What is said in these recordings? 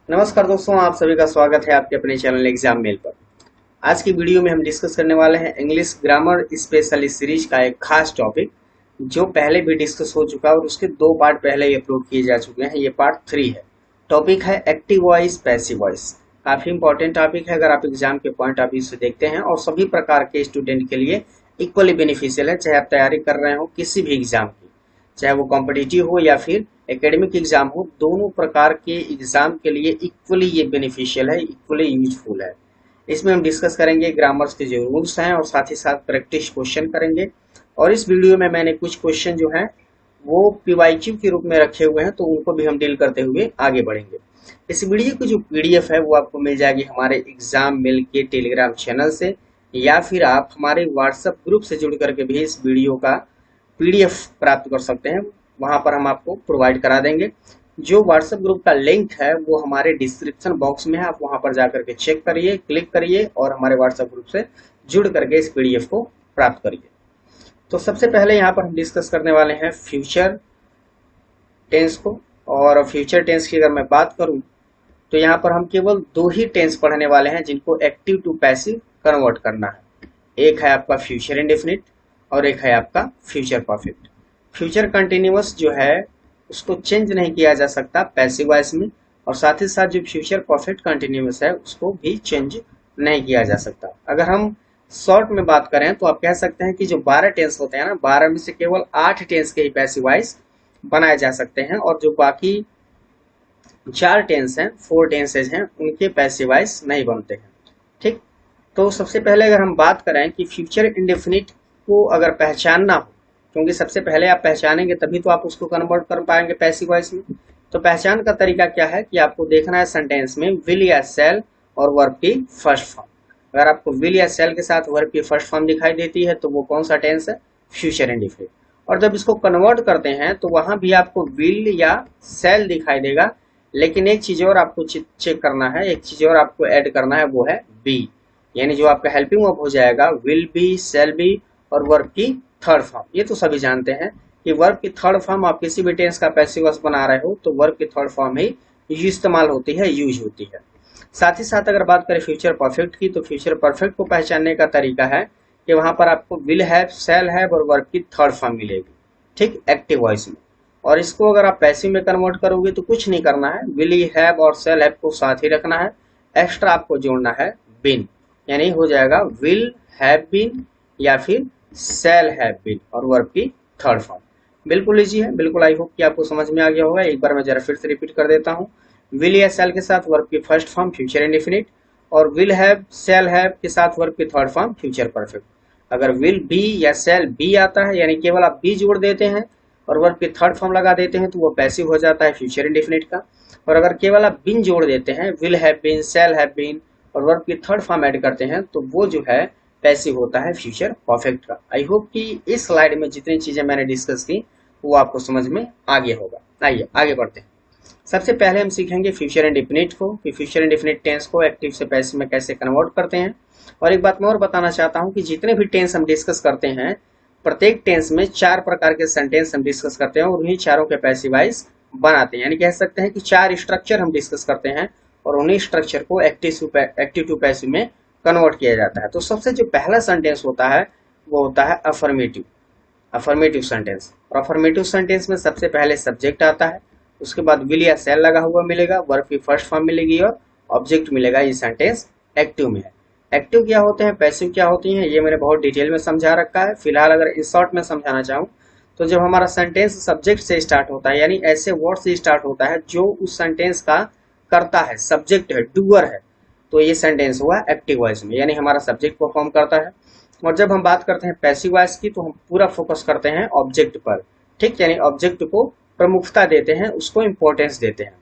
नमस्कार दोस्तों, आप सभी का स्वागत है आपके अपने चैनल एग्जाम मेल पर। आज की वीडियो में हम डिस्कस करने वाले हैं इंग्लिश ग्रामर स्पेशलिस्ट सीरीज का एक खास टॉपिक जो पहले भी डिस्कस हो चुका है और उसके 2 पार्ट पहले ही अपलोड किए जा चुके हैं। ये पार्ट 3 है। टॉपिक है एक्टिव वॉइस पैसिव वॉइस। काफी इंपॉर्टेंट टॉपिक है अगर आप एग्जाम के पॉइंट ऑफ व्यू से देखते हैं और सभी प्रकार के स्टूडेंट के लिए इक्वली बेनिफिशियल है, चाहे आप तैयारी कर रहे हो किसी भी एग्जाम की, चाहे वो कॉम्पिटिटिव हो या फिर एकेडमिक एग्जाम हो। दोनों प्रकार के एग्जाम के लिए इक्वली ये बेनिफिशियल है, इक्वली यूजफुल है। इसमें हम डिस्कस करेंगे ग्रामर्स के जो रूल्स हैं और साथ ही साथ प्रैक्टिस क्वेश्चन करेंगे। और इस वीडियो में मैंने कुछ क्वेश्चन जो हैं वो पीवाईक्यू के रूप में रखे हुए हैं, तो उनको भी हम डील करते हुए आगे बढ़ेंगे। इस वीडियो की जो पीडीएफ है वो आपको मिल जाएगी हमारे एग्जाम मेल के टेलीग्राम चैनल से, या फिर आप हमारे व्हाट्सएप ग्रुप से जुड़ करके भी इस वीडियो का पीडीएफ प्राप्त कर सकते हैं। वहां पर हम आपको प्रोवाइड करा देंगे। जो व्हाट्सएप ग्रुप का लिंक है वो हमारे डिस्क्रिप्शन बॉक्स में है, आप वहां पर जाकर के चेक करिए, क्लिक करिए और हमारे व्हाट्सएप ग्रुप से जुड़ करके इस पीडीएफ को प्राप्त करिए। तो सबसे पहले यहाँ पर हम डिस्कस करने वाले हैं फ्यूचर टेंस को। और फ्यूचर टेंस की अगर मैं बात करूं तो यहाँ पर हम केवल 2 ही टेंस पढ़ने वाले हैं जिनको एक्टिव टू पैसिव कन्वर्ट करना है। एक है आपका फ्यूचर इंडेफिनिट और एक है आपका फ्यूचर परफेक्ट। फ्यूचर कंटिन्यूअस जो है उसको चेंज नहीं किया जा सकता पैसिव वॉइस में, और साथ ही साथ जो फ्यूचर परफेक्ट कंटिन्यूअस है उसको भी चेंज नहीं किया जा सकता। अगर हम शॉर्ट में बात करें तो आप कह सकते हैं कि जो 12 टेंस होते हैं ना, 12 में से केवल 8 टेंस के ही पैसिव वॉइस बनाए जा सकते हैं, और जो बाकी 4 टेंस हैं, 4 टेंसेज हैं, उनके पैसिव वॉइस नहीं बनते हैं। ठीक, तो सबसे पहले अगर हम बात करें कि फ्यूचर इंडेफिनिट को अगर पहचानना हो, क्योंकि सबसे पहले आप पहचानेंगे तभी तो आप उसको कन्वर्ट कर पाएंगे पैसिव वॉइस में। तो पहचान का तरीका क्या है कि आपको देखना है सेंटेंस में विल या सेल और वर्ब की फर्स्ट फॉर्म। अगर आपको विल या सेल के साथ वर्ब की फर्स्ट फॉर्म दिखाई देती है तो वो कौन सा टेंस है? Future indefinite. और जब इसको कन्वर्ट करते हैं तो वहां भी आपको विल या सेल दिखाई देगा, लेकिन एक चीज और आपको चेक करना है, एक चीज और आपको ऐड करना है, वो है बी। यानी जो आपका हेल्पिंग वर्ब हो जाएगा विल बी, सेल बी और वर्ब की थर्ड फॉर्म। ये तो सभी जानते हैं कि वर्ब की थर्ड फॉर्म आप किसी भी टेंस का पैसिव वॉइस बना रहे हो तो वर्ब की थर्ड फॉर्म ही इस्तेमाल होती है, यूज होती है। साथ ही साथ अगर बात करें फ्यूचर परफेक्ट की, तो फ्यूचर परफेक्ट को पहचानने का तरीका है कि वहां पर आपको विल हैव, सेल हैव और वर्ब की थर्ड फॉर्म मिलेगी, ठीक, एक्टिव वॉइस में। और इसको अगर आप पैसिव में कन्वर्ट करोगे तो कुछ नहीं करना है, विल हैव और सेल हैव को साथ ही रखना है, एक्स्ट्रा आपको जोड़ना है बीन, यानी हो जाएगा विल हैव बीन या फिर सेल हैव बीन और वर्ब की थर्ड फॉर्म। बिल्कुल इजी है, बिल्कुल। आई होप कि आपको समझ में आ गया होगा। एक बार मैं जरा फिर से रिपीट कर देता हूँ। विल या सेल के साथ वर्ब की फर्स्ट फॉर्म फ्यूचर इंडेफिनिट, और विल हैव, सेल हैव के साथ वर्ब की थर्ड फॉर्म फ्यूचर परफेक्ट। अगर विल बी या सेल बी आता है, यानी केवल आप बी जोड़ देते हैं और वर्ब की थर्ड फॉर्म लगा देते हैं, तो वो पैसिव हो जाता है फ्यूचर इंडेफिनिट का। और अगर केवल आप बिन जोड़ देते हैं, will have been, shall have been और वर्ब की थर्ड फॉर्म ऐड करते हैं, तो वो जो है पैसिव होता है फ्यूचर परफेक्ट का। आई होप कि इस स्लाइड में जितनी चीजें मैंने डिस्कस की वो आपको समझ में आ गया होगा। आइए आगे बढ़ते हैं। सबसे पहले हम सीखेंगे फ्यूचर इंडेफिनिट को, कि फ्यूचर इंडेफिनिट टेंस को एक्टिव से पैसिव में कैसे कन्वर्ट करते हैं। और एक बात मैं और बताना चाहता हूं कि जितने भी टेंस हम डिस्कस करते हैं, प्रत्येक टेंस में 4 प्रकार के सेंटेंस हम डिस्कस करते हैं और उन्हीं चारों के पैसिव वॉइस बनाते हैं। यानी कह सकते हैं कि 4 स्ट्रक्चर हम डिस्कस करते हैं और उन्हीं स्ट्रक्चर को एक्टिव टू पैसिव में कन्वर्ट किया जाता है। तो सबसे जो पहला सेंटेंस होता है वो होता है अफर्मेटिव, अफर्मेटिव सेंटेंस। और अफर्मेटिव सेंटेंस में सबसे पहले सब्जेक्ट आता है, उसके बाद विल या सेल लगा हुआ मिलेगा, वर्ब की फर्स्ट फॉर्म मिलेगी और ऑब्जेक्ट मिलेगा। ये सेंटेंस एक्टिव में है। एक्टिव क्या होते हैं, पैसिव क्या होती हैं, ये मैंने बहुत डिटेल में समझा रखा है। फिलहाल अगर इन शॉर्ट में समझाना चाहूँ तो जब हमारा सेंटेंस सब्जेक्ट से स्टार्ट होता है, यानी ऐसे वर्ड से स्टार्ट होता है जो उस सेंटेंस का करता है, सब्जेक्ट है, डूअर है, तो ये सेंटेंस हुआ एक्टिव वॉइस में, यानी हमारा सब्जेक्ट परफॉर्म करता है। और जब हम बात करते हैं पैसिव वॉइस की तो हम पूरा फोकस करते हैं ऑब्जेक्ट पर, ठीक, यानी ऑब्जेक्ट को प्रमुखता देते हैं, उसको इंपॉर्टेंस देते हैं।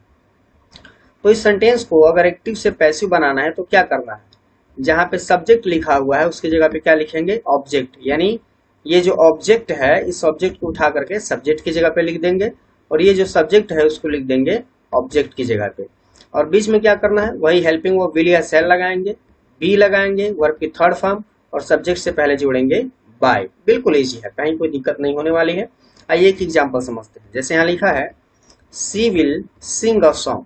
तो इस सेंटेंस को अगर एक्टिव से पैसिव बनाना है तो क्या करना है, जहां पे सब्जेक्ट लिखा हुआ है उसकी जगह पे क्या लिखेंगे, ऑब्जेक्ट। यानी ये जो ऑब्जेक्ट है इस ऑब्जेक्ट को उठा करके सब्जेक्ट की जगह पे लिख देंगे, और ये जो सब्जेक्ट है उसको लिख देंगे ऑब्जेक्ट की जगह पे। और बीच में क्या करना है, वही हेल्पिंग वर्ब विल या सेल लगाएंगे, बी लगाएंगे, वर्ब की थर्ड फॉर्म और सब्जेक्ट से पहले जोड़ेंगे बाय। बिल्कुल इजी है, कहीं कोई दिक्कत नहीं होने वाली है। आइए एक एग्जांपल समझते हैं। जैसे यहाँ लिखा है सी विल सिंग अ सॉन्ग,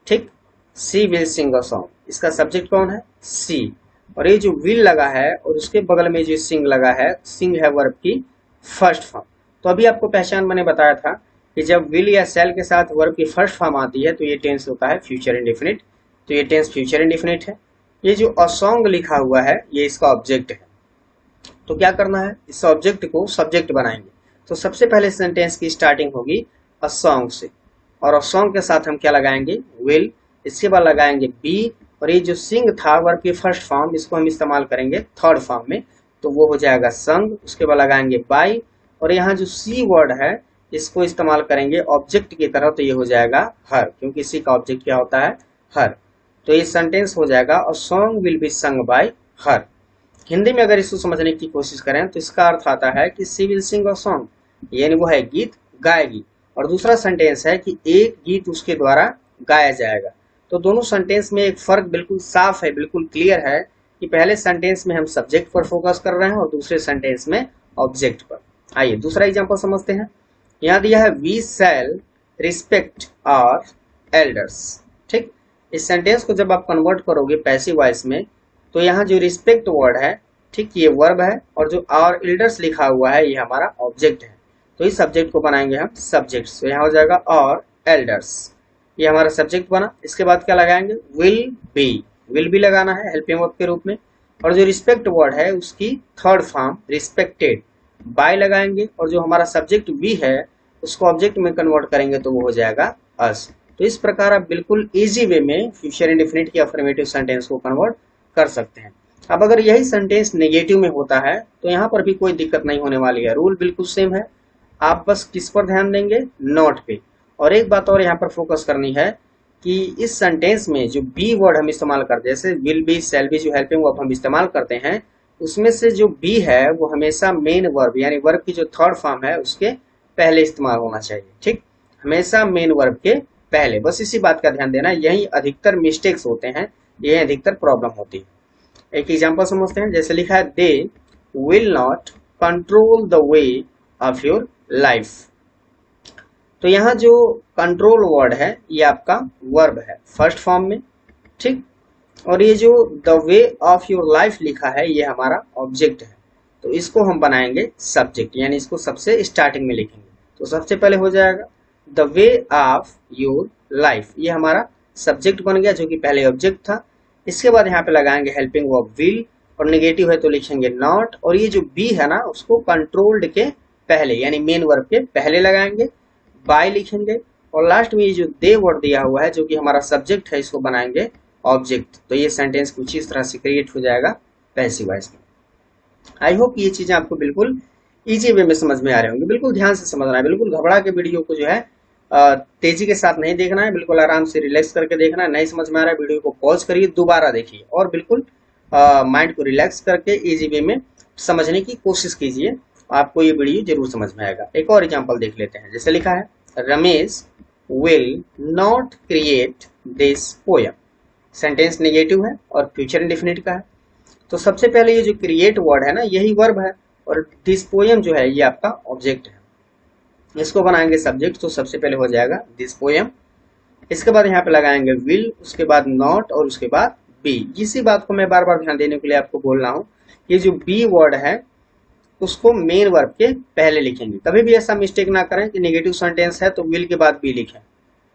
ठीक, सी विल सिंग अ सॉन्ग, इसका सब्जेक्ट कौन है? सी। और ये जो विल लगा है और उसके बगल में जो सिंग लगा है, सिंग है वर्ब की फर्स्ट फॉर्म। तो अभी आपको पहचान मैंने बताया था कि जब विल या सेल के साथ वर्ब की फर्स्ट फॉर्म आती है तो ये टेंस होता है फ्यूचर इंडेफिनिट। तो ये टेंस फ्यूचर इंडेफिनिट है। ये जो अ सॉन्ग लिखा हुआ है ये इसका ऑब्जेक्ट है। तो क्या करना है, इस ऑब्जेक्ट को सब्जेक्ट बनाएंगे। तो सबसे पहले सेंटेंस की स्टार्टिंग होगी अ सॉन्ग से, और अ सॉन्ग के साथ हम क्या लगाएंगे? विल। इसके बाद लगाएंगे बी, और ये जो सिंग था वर्ब की फर्स्ट फॉर्म, इसको हम इस्तेमाल करेंगे थर्ड फॉर्म में, तो वो हो जाएगा संग। उसके बाद लगाएंगे बाई, और यहाँ जो सी वर्ड है इसको इस्तेमाल करेंगे ऑब्जेक्ट की तरह, तो ये हो जाएगा हर, क्योंकि सी का ऑब्जेक्ट क्या होता है? हर। तो ये सेंटेंस हो जाएगा a song will be sung by हर। हिंदी में अगर इसको समझने की कोशिश करें तो इसका अर्थ आता है कि सी विल सिंग अ सॉन्ग, यानी वो है गीत गाएगी। और दूसरा सेंटेंस है कि एक गीत उसके द्वारा गाया जाएगा। तो दोनों सेंटेंस में एक फर्क बिल्कुल साफ है, बिल्कुल क्लियर है कि पहले सेंटेंस में हम सब्जेक्ट पर फोकस कर रहे हैं और दूसरे सेंटेंस में ऑब्जेक्ट पर। आइए दूसरा एग्जांपल समझते हैं। यहाँ दिया है we shall respect our elders. ठीक, इस सेंटेंस को जब आप कन्वर्ट करोगे पैसिव वॉइस में तो यहाँ जो रिस्पेक्ट वर्ड है, ठीक, ये वर्ब है, और जो आवर एल्डर्स लिखा हुआ है ये हमारा ऑब्जेक्ट है। तो इस सब्जेक्ट को बनाएंगे हम सब्जेक्ट। तो यहाँ हो जाएगा और एल्डर्स, ये हमारा सब्जेक्ट बना। इसके बाद क्या लगाएंगे? विल बी लगाना है हेल्पिंग वर्ब के रूप में। और जो रिस्पेक्ट वर्ड है उसकी थर्ड फॉर्म रिस्पेक्टेड, बाय लगाएंगे, और जो हमारा सब्जेक्ट वी है उसको ऑब्जेक्ट में कन्वर्ट करेंगे तो वो हो जाएगा अस। तो इस प्रकार आप बिल्कुल इजी वे में फ्यूचर इंडेफिनिट की अफर्मेटिव सेंटेंस को कन्वर्ट कर सकते हैं। अब अगर यही सेंटेंस नेगेटिव में होता है तो यहाँ पर भी कोई दिक्कत नहीं होने वाली है, रूल बिल्कुल सेम है। आप बस किस पर ध्यान देंगे? नॉट पे। और एक बात और यहाँ पर फोकस करनी है कि इस सेंटेंस में जो बी वर्ड हम इस्तेमाल करते हैं, जैसे विल बी, शैल बी, जो हेल्पिंग वर्ब हम इस्तेमाल करते हैं, उसमें से जो बी है वो हमेशा मेन वर्ब यानी वर्ब की जो थर्ड फॉर्म है उसके पहले इस्तेमाल होना चाहिए। ठीक, हमेशा मेन वर्ब के पहले। बस इसी बात का ध्यान देना, यही अधिकतर मिस्टेक्स होते हैं, यही अधिकतर प्रॉब्लम होती है। एक एग्जांपल समझते हैं। जैसे लिखा है they will not control the way of your life. तो यहाँ जो कंट्रोल वर्ड है ये आपका वर्ब है फर्स्ट फॉर्म में। ठीक, और ये जो the way of your life लिखा है ये हमारा ऑब्जेक्ट है। तो इसको हम बनाएंगे सब्जेक्ट, यानी इसको सबसे स्टार्टिंग में लिखेंगे। तो सबसे पहले हो जाएगा the way of your life, ये हमारा सब्जेक्ट बन गया जो कि पहले ऑब्जेक्ट था। इसके बाद यहाँ पे लगाएंगे हेल्पिंग वर्ब विल, और नेगेटिव है तो लिखेंगे नॉट, और ये जो बी है ना उसको कंट्रोल्ड के पहले यानी मेन वर्ब के पहले लगाएंगे, बाय लिखेंगे, और लास्ट में ये जो दे वर्ड दिया हुआ है जो कि हमारा सब्जेक्ट है इसको बनाएंगे ऑब्जेक्ट। तो ये सेंटेंस कुछ इस तरह से क्रिएट हो जाएगा पैसिव वॉइस में। आई होप ये चीजें आपको बिल्कुल इजी वे में समझ में आ रहे होंगे। बिल्कुल ध्यान से समझना है, बिल्कुल घबरा के वीडियो को जो है तेजी के साथ नहीं देखना है, बिल्कुल आराम से रिलैक्स करके देखना है। नहीं समझ में आ रहा है वीडियो को पॉज करिए, दोबारा देखिए, और बिल्कुल माइंड को रिलैक्स करके इजी वे में समझने की कोशिश कीजिए, आपको ये वीडियो जरूर समझ में आएगा। एक और एग्जांपल देख लेते हैं। जैसे लिखा है Ramesh will not create this poem. Sentence negative है और फ्यूचर इंडेफिनिट का है। तो सबसे पहले ये जो क्रिएट वर्ड है ना यही वर्ब है, और दिस पोयम जो है ये आपका ऑब्जेक्ट है। इसको बनाएंगे सब्जेक्ट, तो सबसे पहले हो जाएगा दिस पोयम। इसके बाद यहाँ पे लगाएंगे विल, उसके बाद नॉट, और उसके बाद बी। इसी बात को मैं बार बार ध्यान देने के लिए आपको बोल रहा हूँ, ये जो बी वर्ड है उसको मेन वर्ब के पहले लिखेंगे। कभी भी ऐसा मिस्टेक ना करें कि नेगेटिव सेंटेंस है तो विल के बाद बी लिखें।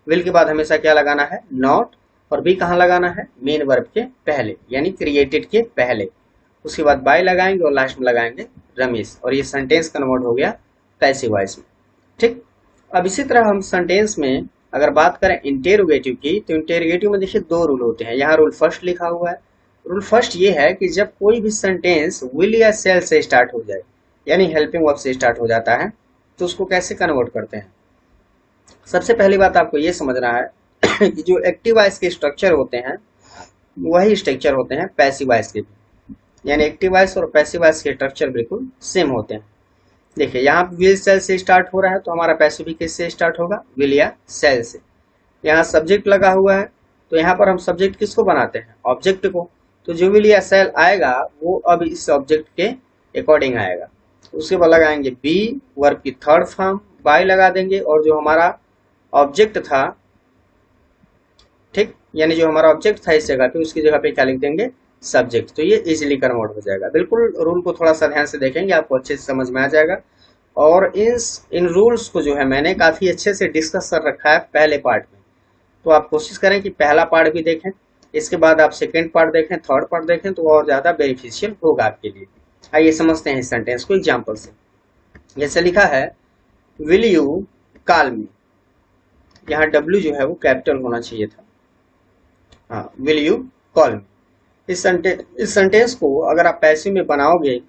विल के बाद हमेशा क्या लगाना है? नॉट, और बी कहाँ लगाना है? मेन वर्ब के पहले यानी क्रिएटेड के पहले। उसके बाद बाय लगाएंगे और लास्ट में लगाएंगे रमेश, और ये सेंटेंस कन्वर्ट हो गया पैसिव वॉइस में। ठीक, अब इसी तरह हम सेंटेंस में अगर बात करें इंटेरोगेटिव की, तो इंटेरोगेटिव में देखिए दो रूल होते हैं। यहाँ रूल फर्स्ट लिखा हुआ है। रूल फर्स्ट ये है कि जब कोई भी सेंटेंस विल या सेल से स्टार्ट हो जाए यानी हेल्पिंग वर्ब से स्टार्ट हो जाता है तो उसको कैसे कन्वर्ट करते हैं। सबसे पहली बात आपको ये समझना है कि जो एक्टिव वॉइस के स्ट्रक्चर होते हैं वही स्ट्रक्चर होते हैं पैसिव वॉइस के भी, यानी एक्टिव वॉइस और पैसिव वॉइस के स्ट्रक्चर बिल्कुल सेम होते हैं। देखिए यहाँ विल सेल से स्टार्ट हो रहा है तो हमारा पैसिव भी किससे स्टार्ट होगा? विल या सेल से। यहाँ सब्जेक्ट लगा हुआ है तो यहाँ पर हम सब्जेक्ट किसको बनाते हैं? ऑब्जेक्ट को। तो जो विल या सेल आएगा वो अब इस ऑब्जेक्ट के अकॉर्डिंग आएगा। उसके बाद लगाएंगे बी, वर्ब की थर्ड फॉर्म, बाय लगा देंगे, और जो हमारा ऑब्जेक्ट था, ठीक, यानी जो हमारा ऑब्जेक्ट था इस जगह पे, उसकी जगह पे क्या लिख देंगे, सब्जेक्ट। तो ये इजिली कन्वर्ट हो जाएगा। बिल्कुल रूल को थोड़ा सा ध्यान से देखेंगे, आपको अच्छे से समझ में आ जाएगा। और इन रूल्स को जो है मैंने काफी अच्छे से डिस्कस कर रखा है पहले पार्ट में। तो आप कोशिश करें कि पहला पार्ट भी देखें, इसके बाद आप सेकेंड पार्ट देखें, थर्ड पार्ट देखें, तो और ज्यादा बेनिफिशियल होगा आपके लिए। आइए समझते हैं इस सेंटेंस को एग्जाम्पल से। जैसे लिखा है विल यू कॉल मी, यहाँ W जो है वो कैपिटल होना चाहिए था। हाँ, विल यू कॉल मी। इस सेंटेंस को अगर आप पैसिव में बनाओगे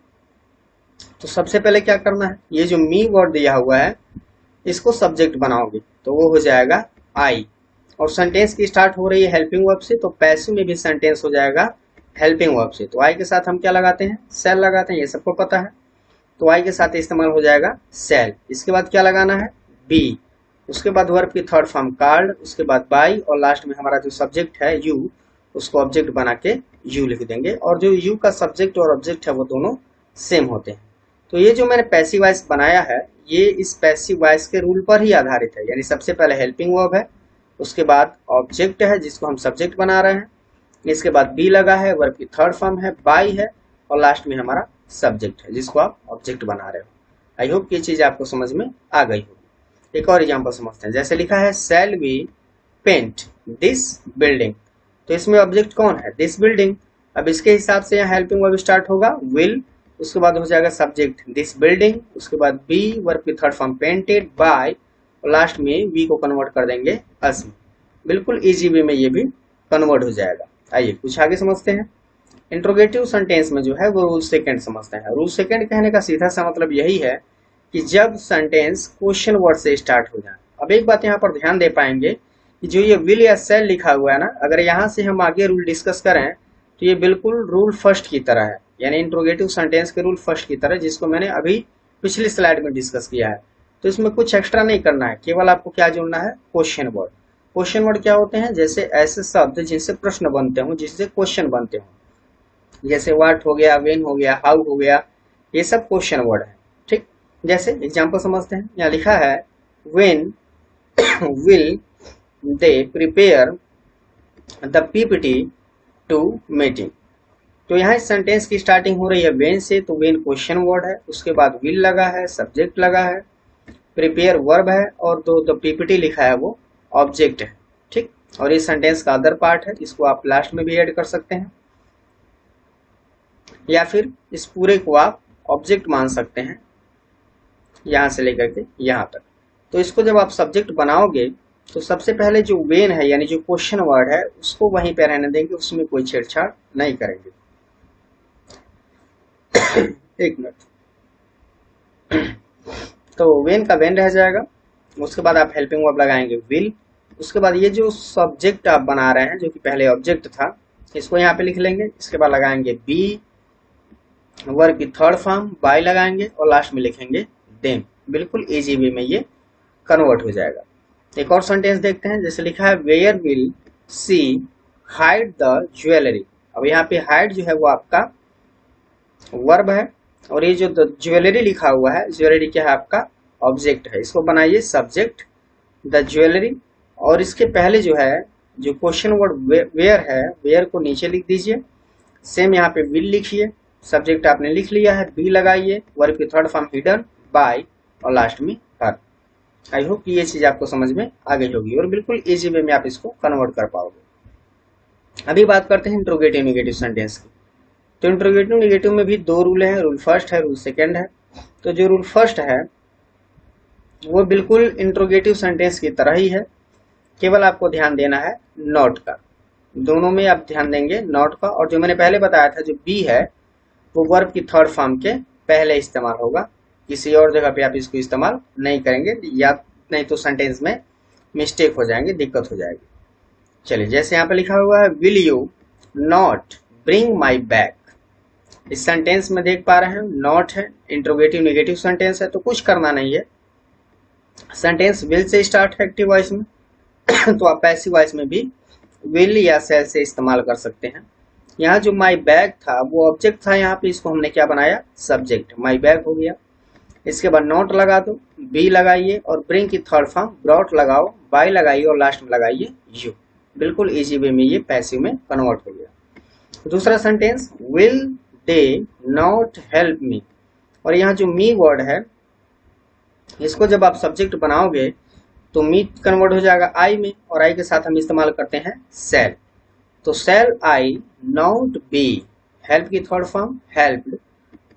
तो सबसे पहले क्या करना है, ये जो मी वर्ड दिया हुआ है इसको सब्जेक्ट बनाओगे तो वो हो जाएगा आई। और सेंटेंस की स्टार्ट हो रही है हेल्पिंग वर्ब से, तो पैसिव में भी सेंटेंस हो जाएगा हेल्पिंग वर्ब से। तो आई के साथ हम क्या लगाते हैं, सेल लगाते हैं, ये सबको पता है। तो आई के साथ इस्तेमाल हो जाएगा सेल। इसके बाद क्या लगाना है, बी। उसके बाद वर्ब की थर्ड फॉर्म कार्ड, उसके बाद बाई, और लास्ट में हमारा जो सब्जेक्ट है यू, उसको ऑब्जेक्ट बना के यू लिख देंगे। और जो यू का सब्जेक्ट और ऑब्जेक्ट है वो दोनों सेम होते हैं। तो ये जो मैंने पैसिव वॉइस बनाया है ये इस पैसिव वॉइस के रूल पर ही आधारित है। यानी सबसे पहले हेल्पिंग वर्ब है, उसके बाद ऑब्जेक्ट है जिसको हम सब्जेक्ट बना रहे हैं, इसके बाद बी लगा है, वर्ब की थर्ड फॉर्म है, बाई है, और लास्ट में हमारा सब्जेक्ट है जिसको आप ऑब्जेक्ट बना रहे हो। आई होप ये चीज आपको समझ में आ गई होगी। एक और एग्जांपल समझते हैं। जैसे लिखा है shall we paint this building, तो इसमें ऑब्जेक्ट कौन है, दिस बिल्डिंग। अब इसके हिसाब से यहाँ हेल्पिंग वर्ब स्टार्ट होगा विल, उसके बाद हो जाएगा सब्जेक्ट दिस बिल्डिंग, उसके बाद बी, वर्ब की थर्ड फॉर्म पेंटेड, बाय, और लास्ट में वी को कन्वर्ट कर देंगे अस में। बिल्कुल इजी वे में ये भी कन्वर्ट हो जाएगा। आइए कुछ आगे समझते हैं। इंट्रोगेटिव सेंटेंस में जो है वो रूल सेकंड समझते हैं। रूल सेकंड कहने का सीधा सा मतलब यही है कि जब सेंटेंस क्वेश्चन वर्ड से स्टार्ट हो जाए। अब एक बात यहाँ पर ध्यान दे पाएंगे कि जो ये विल या सेल लिखा हुआ है ना, अगर यहाँ से हम आगे रूल डिस्कस करें तो ये बिल्कुल रूल फर्स्ट की तरह है, यानी इंट्रोगेटिव सेंटेंस के रूल फर्स्ट की तरह, जिसको मैंने अभी पिछली स्लाइड में डिस्कस किया है। तो इसमें कुछ एक्स्ट्रा नहीं करना है, केवल आपको क्या जोड़ना है, क्वेश्चन वर्ड। क्वेश्चन वर्ड क्या होते हैं, जैसे ऐसे शब्द जिनसे प्रश्न बनते हो, जिससे क्वेश्चन बनते हो। जैसे व्हाट हो गया, व्हेन हो गया, हाउ हो गया, ये सब क्वेश्चन वर्ड है। ठीक, जैसे एग्जांपल समझते हैं। यहाँ लिखा है when will they prepare the PPT to meeting. तो यहाँ इस सेंटेंस की स्टार्टिंग हो रही है व्हेन से, तो व्हेन क्वेश्चन वर्ड है, उसके बाद विल लगा है, सब्जेक्ट लगा है, प्रिपेयर वर्ब है, और जो पीपीटी लिखा है वो ऑब्जेक्ट है। ठीक, और ये सेंटेंस का अदर पार्ट है, इसको आप लास्ट में भी ऐड कर सकते हैं, या फिर इस पूरे को आप ऑब्जेक्ट मान सकते हैं यहां से लेकर के यहां तक। तो इसको जब आप सब्जेक्ट बनाओगे तो सबसे पहले जो वेन है यानी जो क्वेश्चन वर्ड है उसको वहीं पे रहने देंगे, उसमें कोई छेड़छाड़ नहीं करेंगे। एक मिनट। तो वेन का वेन रह जाएगा, उसके बाद आप हेल्पिंग वर्ब लगाएंगे विल, उसके बाद ये जो सब्जेक्ट आप बना रहे हैं जो कि पहले ऑब्जेक्ट था इसको यहाँ पे लिख लेंगे, इसके बाद लगाएंगे बी, वर्ब की थर्ड फॉर्म, बाय लगाएंगे, और लास्ट में लिखेंगे देम। बिल्कुल इजी वे में ये कन्वर्ट हो जाएगा। एक और सेंटेंस देखते हैं। जैसे लिखा है where will she hide the jewellery. अब यहाँ पे हाइड जो है वो आपका वर्ब है, और ये जो द ज्वेलरी लिखा हुआ है, ज्वेलरी क्या है, आपका ऑब्जेक्ट है। इसको बनाइए सब्जेक्ट द ज्वेलरी, और इसके पहले जो है जो क्वेश्चन वर्ड वेयर है, वेयर को नीचे लिख दीजिए। सेम यहाँ पे विल लिखिए, सब्जेक्ट आपने लिख लिया है, बी लगाइए, वर्ब की थर्ड फॉर्म हिडन, बाय, और लास्ट में हर। आई होप कि ये चीज आपको समझ में आ गई होगी और बिल्कुल इजी वे में आप इसको कन्वर्ट कर पाओगे। अभी बात करते हैं इंट्रोगेटिव नेगेटिव सेंटेंस की। तो इंट्रोगेटिव नेगेटिव में भी दो रूल है, रूल फर्स्ट है, रूल सेकंड है। तो जो रूल फर्स्ट है वो बिल्कुल इंट्रोगेटिव सेंटेंस की तरह ही है, केवल आपको ध्यान देना है नॉट का। दोनों में आप ध्यान देंगे नॉट का, और जो मैंने पहले बताया था जो बी है वो वर्ब की थर्ड फॉर्म के पहले इस्तेमाल होगा, किसी और जगह पे आप इसको इस्तेमाल नहीं करेंगे, या नहीं तो सेंटेंस में मिस्टेक हो जाएंगे, दिक्कत हो जाएगी। चलिए, जैसे यहाँ पे लिखा हुआ है will you not bring my bag. इस सेंटेंस में देख पा रहे हैं नॉट है, इंट्रोगेटिव नेगेटिव सेंटेंस है, तो कुछ करना नहीं है। सेंटेंस विल से स्टार्ट है एक्टिव वॉइस में तो आप पैसिव वॉइस में भी विल या सेल से इस्तेमाल कर सकते हैं। यहाँ जो माई बैग था वो ऑब्जेक्ट था, यहाँ पे इसको हमने क्या बनाया, सब्जेक्ट, माई बैग हो गया। इसके बाद नॉट लगा दो, बी लगाइए, और ब्रिंग की थर्ड फॉर्म ब्रॉट लगाओ, बाय लगाइए, और लास्ट में लगाइए यू। बिल्कुल इजी वे में ये पैसिव में कन्वर्ट हो गया। दूसरा sentence, will they not help me, और यहाँ जो मी वर्ड है इसको जब आप सब्जेक्ट बनाओगे तो मी कन्वर्ट हो जाएगा आई में, और आई के साथ हम इस्तेमाल करते हैं शैल। तो शैल आई नॉट बी, हेल्प की थर्ड फॉर्म हेल्प्ड,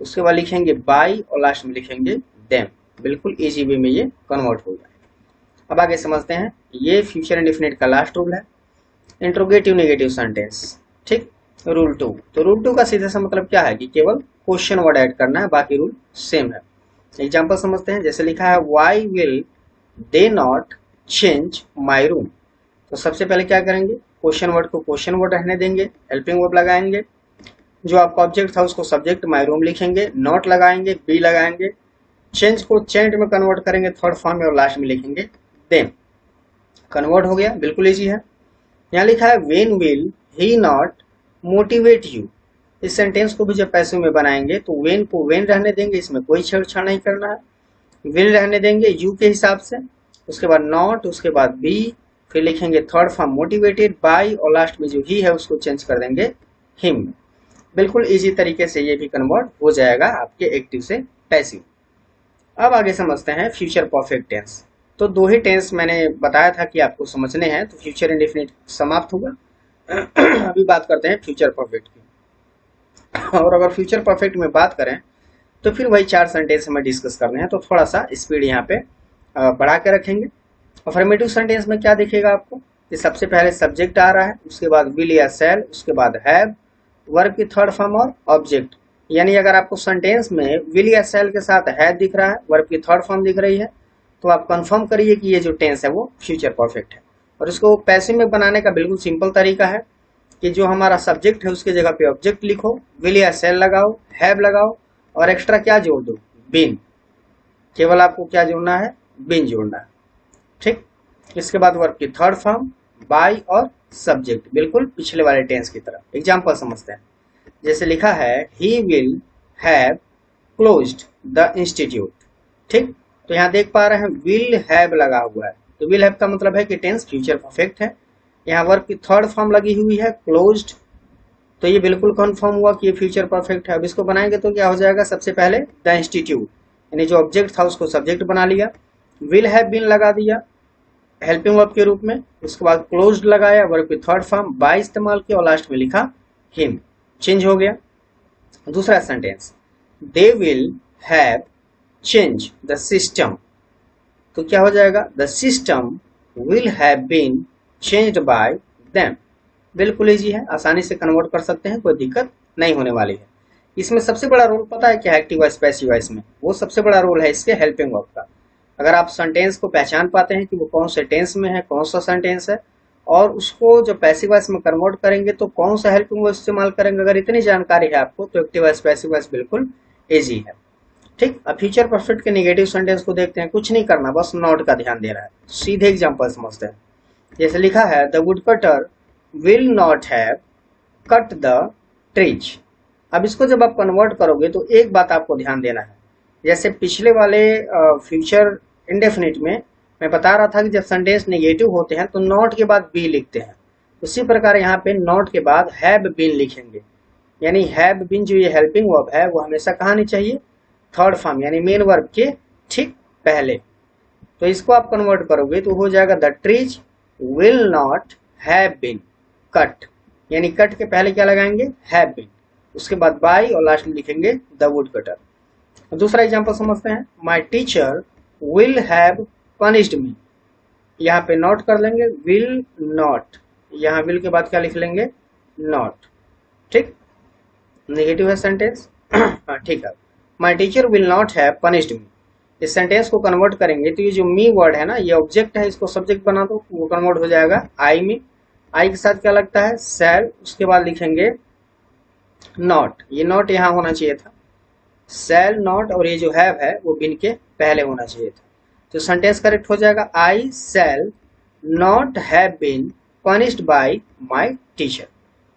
उसके बाद लिखेंगे बाई और लास्ट में लिखेंगे देम। बिल्कुल इजी वे में ये कन्वर्ट हो गया। अब आगे समझते हैं, ये फ्यूचर इंडेफिनिट का लास्ट रूल है, इंट्रोगेटिव नेगेटिव सेंटेंस। ठीक, रूल 2। तो रूल 2 का सीधा सा मतलब क्या है कि केवल क्वेश्चन वर्ड ऐड करना है, बाकी रूल सेम है। एग्जाम्पल समझते हैं, जैसे लिखा है why will they not change my room. तो सबसे पहले क्या करेंगे, क्वेश्चन वर्ड को क्वेश्चन वर्ड रहने देंगे, हेल्पिंग वर्ब लगाएंगे, जो आपका ऑब्जेक्ट था उसको सब्जेक्ट माई रूम लिखेंगे, नॉट लगाएंगे, बी लगाएंगे, चेंज को चेंज में कन्वर्ट करेंगे थर्ड फॉर्म में, और लास्ट में लिखेंगे देम। कन्वर्ट हो गया, बिल्कुल इजी है। यहाँ लिखा है when will he not motivate you. इस सेंटेंस को भी जब पैसिव में बनाएंगे तो व्हेन को व्हेन रहने देंगे, इसमें कोई छेड़छाड़ नहीं करना है, विल रहने देंगे यू के हिसाब से, उसके बाद नॉट, उसके बाद बी, फिर लिखेंगे थर्ड फॉर्म मोटिवेटेड बाय, और लास्ट में जो ही है उसको चेंज कर देंगे हिम। बिल्कुल इजी तरीके से ये भी कन्वर्ट हो जाएगा आपके एक्टिव से पैसिव। अब आगे समझते हैं फ्यूचर परफेक्ट टेंस। तो दो ही टेंस मैंने बताया था कि आपको समझने हैं, तो फ्यूचर इंडेफिनिट समाप्त होगा। अभी बात करते हैं फ्यूचर परफेक्ट की। और अगर फ्यूचर परफेक्ट में बात करें तो फिर वही 4 सेंटेंस हमें डिस्कस करने हैं, तो थोड़ा सा स्पीड यहाँ पे बढ़ा के रखेंगे। अफर्मेटिव सेंटेंस में क्या दिखेगा आपको कि सबसे पहले सब्जेक्ट आ रहा है, उसके बाद विल या शैल, उसके बाद हैव, वर्ब की थर्ड फॉर्म और ऑब्जेक्ट। यानी अगर आपको सेंटेंस में विल या शैल के साथ हैव दिख रहा है, वर्ब की थर्ड फॉर्म दिख रही है, तो आप कंफर्म करिए कि ये जो टेंस है वो फ्यूचर परफेक्ट है। और इसको पैसिव में बनाने का बिल्कुल सिंपल तरीका है कि जो हमारा सब्जेक्ट है उसके जगह पे ऑब्जेक्ट लिखो, विल या शैल लगाओ, हैव लगाओ, और एक्स्ट्रा क्या जोड़ दो, बीन। केवल आपको क्या जोड़ना है, बीन जोड़ना है। ठीक, इसके बाद वर्ब की थर्ड फॉर्म, बाय और सब्जेक्ट, बिल्कुल पिछले वाले टेंस की तरह। एग्जांपल समझते हैं, जैसे लिखा है he will have closed the institute. ठीक, तो यहाँ देख पा रहे हैं विल हैव लगा हुआ है, तो विल हैव का मतलब है कि टेंस फ्यूचर परफेक्ट है। यहाँ वर्ब की थर्ड फॉर्म लगी हुई है क्लोज्ड, तो ये बिल्कुल कंफर्म हुआ कि ये फ्यूचर परफेक्ट है। अब इसको बनाएंगे तो क्या हो जाएगा, सबसे पहले द इंस्टीट्यूट, यानी जो ऑब्जेक्ट था उसको सब्जेक्ट बना लिया, विल हैव बीन लगा दिया हेल्पिंग वर्ब के रूप में, उसके बाद क्लोज्ड लगाया, वर्ब की थर्ड फॉर्म बाय इस्तेमाल किया, और लास्ट में लिखा हिम, चेंज हो गया। दूसरा sentence, they will have change the system, तो क्या हो जाएगा, the system will have been changed by them. बिल्कुल इजी है, आसानी से कन्वर्ट कर सकते हैं, कोई दिक्कत नहीं होने वाली है। इसमें सबसे बड़ा रोल पता है क्या है, एक्टिव वॉइस पैसिव वॉइस में, वो सबसे बड़ा रोल है इसके हेल्पिंग वर्ब का। अगर आप सेंटेंस को पहचान पाते हैं कि वो कौन से टेंस में है, कौन सा सेंटेंस है, और उसको जब पैसिव वॉइस में कन्वर्ट करेंगे तो कौन सा हेल्पिंग वर्ब इस्तेमाल करेंगे, अगर इतनी जानकारी है आपको तो एक्टिव वॉइस पैसिव वॉइस बिल्कुल इजी है। ठीक, अब फ्यूचर परफेक्ट के नेगेटिव सेंटेंस को देखते हैं। कुछ नहीं करना, बस नॉट का ध्यान देना है। सीधे एग्जांपल समझते हैं, जैसे लिखा है the woodcutter will not have cut the trees. अब इसको जब आप कन्वर्ट करोगे तो एक बात आपको ध्यान देना है, जैसे पिछले वाले फ्यूचर इंडेफिनिट में मैं बता रहा था कि जब सेंटेंस नेगेटिव होते हैं तो नॉट के बाद बी लिखते हैं, उसी प्रकार यहाँ पे नॉट के बाद हैव बीन लिखेंगे। यानी हैव बीन जो ये हेल्पिंग वर्ब है वो हमेशा कहाँ आनी चाहिए, थर्ड फॉर्म यानी मेन वर्ब के ठीक पहले। तो इसको आप कन्वर्ट करोगे तो हो जाएगा the trees will not have been cut, यानी कट के पहले क्या लगाएंगे, हैव बीन, उसके बाद बाय और लास्ट में लिखेंगे द वुड कटर। दूसरा एग्जांपल समझते हैं, my teacher will have punished me, यहाँ पे नॉट कर लेंगे, विल नॉट, यहाँ विल के बाद क्या लिख लेंगे, नॉट। ठीक, नेगेटिव है सेंटेंस। ठीक है, my teacher will not have punished me, इस सेंटेंस को कन्वर्ट करेंगे तो ये जो मी वर्ड है ना, ये ऑब्जेक्ट है, इसको सब्जेक्ट बना दो, वो कन्वर्ट हो जाएगा आई में। आई के साथ क्या लगता है, शैल, उसके बाद लिखेंगे नॉट, ये नॉट यहाँ होना चाहिए था, शैल नॉट, और ये जो हैव है वो बिन के पहले होना चाहिए था। तो सेंटेंस करेक्ट हो जाएगा, I shall not have been punished by my teacher.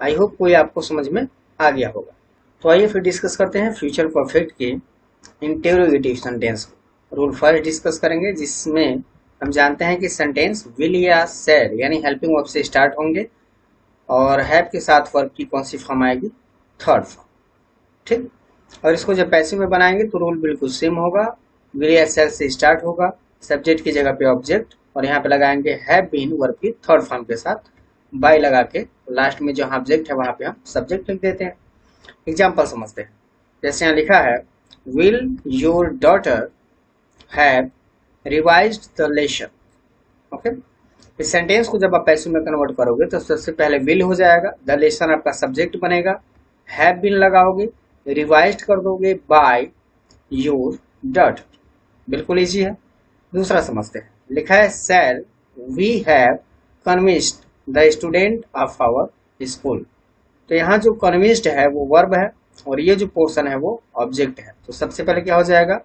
I hope कोई आपको समझ में आ गया होगा। तो आइए फिर डिस्कस करते हैं फ्यूचर परफेक्ट के इंटेरोगेटिव सेंटेंस को। रूल फर्स्ट डिस्कस करेंगे, जिसमें हम जानते हैं कि सेंटेंस विल या सेड यानी हेल्पिंग वर्ब से स्टार्ट होंगे और हैव के साथ वर्ब की कौन सी फॉर्म आएगी, थर्ड फॉर्म। ठीक, और इसको जब पैसिव में बनाएंगे तो रूल बिल्कुल सेम होगा, विल या सेड से स्टार्ट होगा, सब्जेक्ट की जगह पे ऑब्जेक्ट और यहाँ पे लगाएंगे हैव बीन वर्ब की थर्ड फॉर्म के साथ, बाय लगा के लास्ट में जहाँ ऑब्जेक्ट है वहां पे हम सब्जेक्ट लिख देते हैं। एग्जाम्पल समझते हैं, जैसे यहाँ लिखा है will your daughter have revised the lesson. Okay, इस सेंटेंस को जब आप पैसिव में कन्वर्ट करोगे तो सबसे पहले विल हो जाएगा, द लेसन आपका सब्जेक्ट बनेगा, हैव बीन लगाओगे, रिवाइज्ड कर दोगे बाय योर डॉटर, बिल्कुल इजी है। दूसरा समझते हैं, लिखा है said we have convinced the student of our school. तो यहाँ जो कन्विंस्ड है वो वर्ब है और ये जो पोर्शन है वो ऑब्जेक्ट है। तो सबसे पहले क्या हो जाएगा,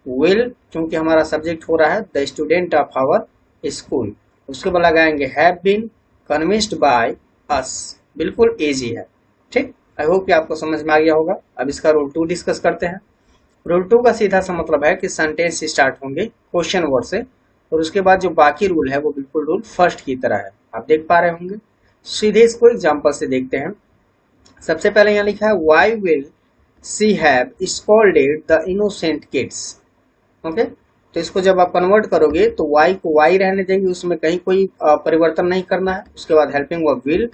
विल, क्योंकि हमारा सब्जेक्ट हो रहा है the student of our school, उसके बाद लगाएंगे have been convinced by us, बिल्कुल इजी है। ठीक, आई होप कि आपको समझ में आ गया होगा। अब इसका रूल 2 डिस्कस करते हैं। रूल 2 का सीधा सा मतलब है कि सेंटेंस स्टार्ट होंगे क्वेश्चन वर्ड से और उसके बाद जो बाकी रूल है वो बिल्कुल रूल फर्स्ट की तरह है, आप देख पा रहे होंगे। सीधे इसको एग्जांपल से देखते हैं। सबसे पहले यहाँ लिखा है why will she have scolded the innocent kids. Okay, तो इसको जब आप कन्वर्ट करोगे तो वाई को वाई रहने देंगे, उसमें कहीं कोई परिवर्तन नहीं करना है। उसके बाद हेल्पिंग वर्ब विल,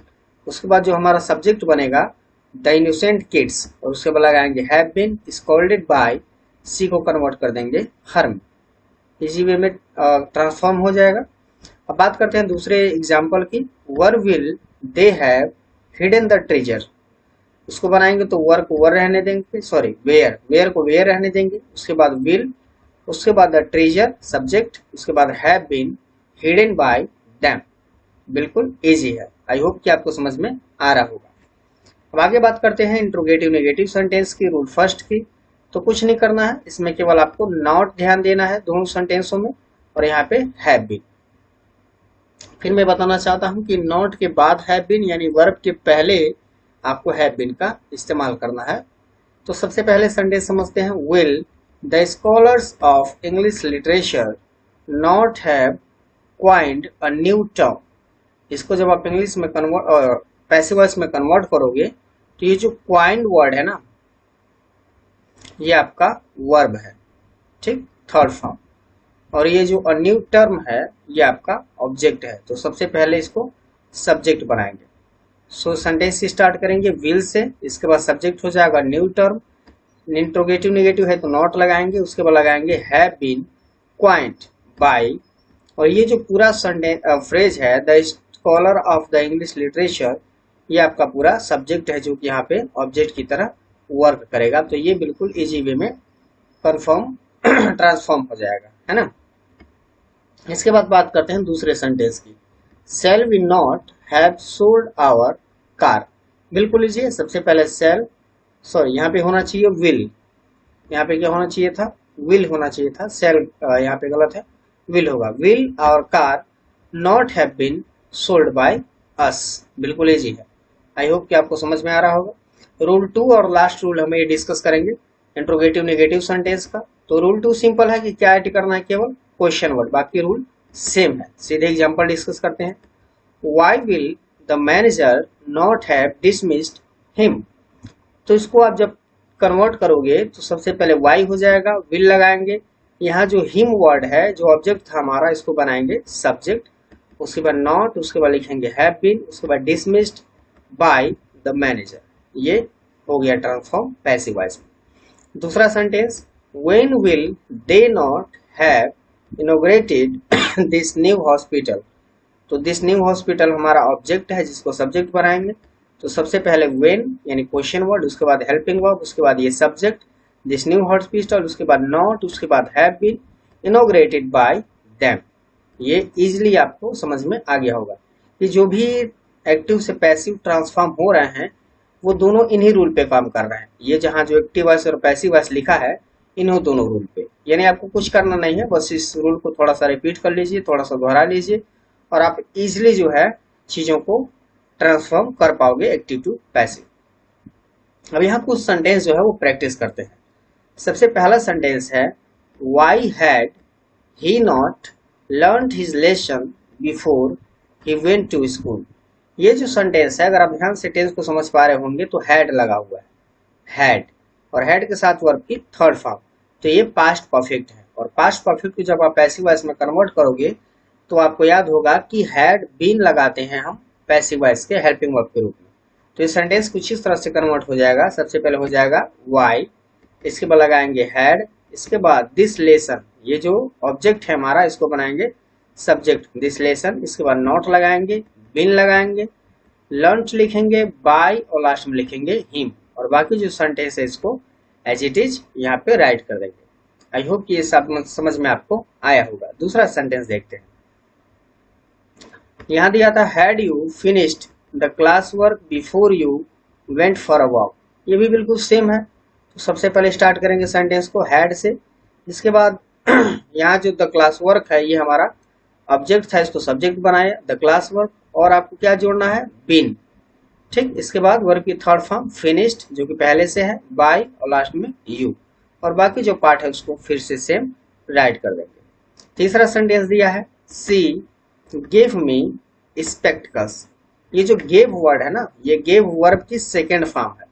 उसके बाद जो हमारा सब्जेक्ट बनेगा द इनोसेंट किड्स और उसके बाद लगाएंगे हैव बीन स्कॉल्डेड बाय, सी को कन्वर्ट कर देंगे हर में, इसी वे में ट्रांसफॉर्म हो जाएगा। अब बात करते हैं दूसरे एग्जाम्पल की, where will they have hidden the treasure. इसको बनाएंगे तो वर को वर रहने देंगे, सॉरी वेयर, वेयर को वेयर रहने देंगे, उसके बाद विल, उसके बाद द ट्रेजर सब्जेक्ट, उसके बाद have been hidden by them, बिल्कुल इजी है। आई होप कि आपको समझ में आ रहा होगा। अब आगे बात करते हैं इंट्रोगेटिव नेगेटिव सेंटेंस की, रूल फर्स्ट की। तो कुछ नहीं करना है, इसमें केवल आपको नॉट ध्यान देना है दोनों सेंटेंसों में और यहाँ पे हैव बीन। फिर मैं बताना चाहता हूं कि नॉट के बाद हैव बीन यानी वर्ब के पहले आपको हैव बीन का इस्तेमाल करना है। तो सबसे पहले सेंटेंस समझते हैं, will the scholars of English literature not have coined a new term. इसको जब आप इंग्लिश में कन्वर्ट पैसिव वॉइस में कन्वर्ट करोगे तो ये जो क्वाइंड वर्ड है ना, ये आपका वर्ब है, ठीक, थर्ड फॉर्म, और ये जो अ न्यू टर्म है ये आपका ऑब्जेक्ट है। तो सबसे पहले इसको सब्जेक्ट बनाएंगे। सो सेंटेंस स्टार्ट करेंगे विल से, इसके बाद सब्जेक्ट हो जाएगा न्यू टर्म, इंट्रोगेटिव नेगेटिव है तो नॉट लगाएंगे, उसके बाद लगाएंगे हैव बीन क्वाइंड बाय, और ये जो पूरा फ्रेज है the scholar of the English literature, ये आपका पूरा सब्जेक्ट है जो कि यहाँ पे ऑब्जेक्ट की तरह वर्क करेगा। तो ये बिल्कुल इजी वे में कंफर्म ट्रांसफॉर्म हो जाएगा, है ना। इसके बाद बात करते हैं दूसरे सेंटेंस की, shall we not have sold our car. बिल्कुल इजी है। सबसे पहले सेल, सॉरी यहाँ पे होना चाहिए विल, यहाँ पे क्या होना चाहिए था, विल होना चाहिए था, सेल यहाँ पे गलत है, विल होगा, will our car not have been sold by us, बिल्कुल इजी है। आई होप कि आपको समझ में आ रहा होगा। रूल 2 और लास्ट रूल हमें ये डिस्कस करेंगे इंट्रोगेटिव नेगेटिव सेंटेंस का। तो रूल 2 सिंपल है कि क्या ऐड करना है, केवल क्वेश्चन वर्ड, बाकी रूल सेम है। सीधे एग्जांपल डिस्कस करते हैं। Why will the manager not have dismissed him. तो इसको आप जब कन्वर्ट करोगे तो सबसे पहले वाई हो जाएगा, विल लगाएंगे, यहाँ जो हिम वर्ड है जो ऑब्जेक्ट था हमारा इसको बनाएंगे सब्जेक्ट, उसके बाद नॉट, उसके बाद लिखेंगे हैव बीन, उसके बाद डिसमिस्ड बाय द मैनेजर, ये हो गया ट्रांसफॉर्म पैसिव वॉइस में। दूसरा sentence, when will they not have inaugurated this new hospital. तो दिस न्यू हॉस्पिटल हमारा ऑब्जेक्ट है जिसको सब्जेक्ट बनाएंगे। तो सबसे पहले व्हेन यानी क्वेश्चन वर्ड, उसके बाद हेल्पिंग वर्ब, उसके बाद ये सब्जेक्ट दिस न्यू हॉस्पिटल, उसके बाद नॉट, उसके बाद have been inaugurated by them. ये इजिली आपको समझ में आ गया होगा कि जो भी एक्टिव से पैसिव ट्रांसफॉर्म हो रहे हैं वो दोनों इन्हीं रूल पे काम कर रहे हैं। ये जहां जो एक्टिव वॉइस और पैसिव वॉइस लिखा है इन्हों दोनों रूल पे, यानी आपको कुछ करना नहीं है, बस इस रूल को थोड़ा सा रिपीट कर लीजिए, थोड़ा सा दोहरा लीजिए और आप इजिली जो है चीजों को ट्रांसफॉर्म कर पाओगे एक्टिव टू पैसिव। अब यहाँ कुछ सेंटेंस जो है वो प्रैक्टिस करते हैं। सबसे पहला सेंटेंस है, why had he not learned his lesson before he went to school। ये जो सेंटेंस है, अगर आप ध्यान से टेंस को समझ पा रहे होंगे तो हैड लगा हुआ है, हैड, और हैड के साथ वर्ब की थर्ड फॉर्म, तो ये पास्ट परफेक्ट है। और पास्ट परफेक्ट को जब आप पैसिव वॉइस में कन्वर्ट करोगे तो आपको याद होगा कि हैड बीन लगाते हैं हम पैसिव वॉइस के हेल्पिंग वर्ब के रूप में। तो ये सेंटेंस कुछ इस तरह से कन्वर्ट हो जाएगा। सबसे पहले हो जाएगा वाई, इसके बाद लगाएंगे हैड, इसके बाद दिस लेसन, ये जो ऑब्जेक्ट है हमारा इसको बनाएंगे सब्जेक्ट दिस लेसन, इसके बाद नॉट लगाएंगे, बीन लगाएंगे, लर्न्ड लिखेंगे, बाय और लास्ट में लिखेंगे हिम, और बाकी जो सेंटेंस है इसको एज इट इज यहाँ पे राइट कर देंगे। आई होप कि ये सब समझ में आपको आया होगा। दूसरा सेंटेंस देखते हैं। यहाँ दिया था had you finished the class work before you went for a walk, ये भी बिल्कुल सेम है। तो सबसे पहले स्टार्ट करेंगे सेंटेंस को हैड से, इसके बाद यहाँ जो द क्लास वर्क है ये हमारा ऑब्जेक्ट था, इसको सब्जेक्ट बनाए द क्लास वर्क, और आपको क्या जोड़ना है, बीन, ठीक। इसके बाद वर्ब की थर्ड फॉर्म फिनिश्ड जो कि पहले से है, बाय और लास्ट में यू, और बाकी जो पार्ट है उसको फिर से सेम राइट कर देंगे। तीसरा सेंटेंस दिया है सी गिव मी स्पेक्टिकल्स, ये जो गिव वर्ड है ना, ये गिव वर्ब की सेकेंड फॉर्म है।